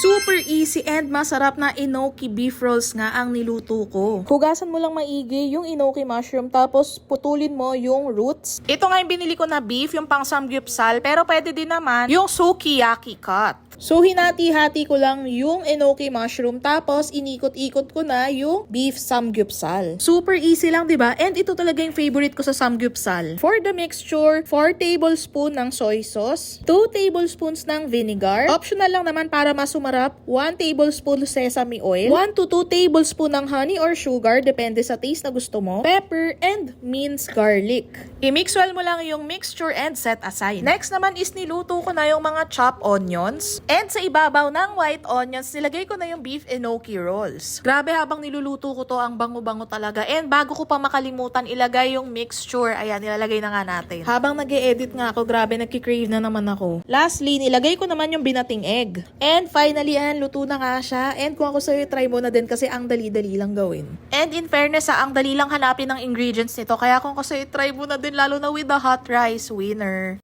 Super easy and masarap na enoki beef rolls nga ang niluto ko. Hugasan mo lang maigi yung enoki mushroom tapos putulin mo yung roots. Ito nga yung binili ko na beef, yung pang samgyupsal, pero pwede din naman yung sukiyaki cut. So, hinati-hati ko lang yung enoki mushroom tapos inikot-ikot ko na yung beef samgyupsal. Super easy lang, di ba? And ito talaga yung favorite ko sa samgyupsal. For the mixture, 4 tablespoon ng soy sauce, 2 tablespoons ng vinegar. Optional lang naman para mas sumarap, 1 tablespoon sesame oil, 1 to 2 tablespoon ng honey or sugar, depende sa taste na gusto mo, pepper, and minced garlic. I-mix well mo lang yung mixture and set aside. Next naman is niluto ko na yung mga chopped onions. And sa ibabaw ng white onions, nilagay ko na yung beef enoki rolls. Grabe, habang niluluto ko to, ang bango-bango talaga. And bago ko pa makalimutan, ilagay yung mixture. Ayan, nilalagay na nga natin. Habang nag-e-edit nga ako, grabe, nagki-crave na naman ako. Lastly, nilagay ko naman yung binating egg. And finally, ayan, luto na nga siya. And kung ako sa'yo, try mo na din kasi ang dali-dali lang gawin. And in fairness, ang dali lang hanapin ng ingredients nito. Kaya kung ako sa'yo, try mo na din, lalo na with the hot rice, winner.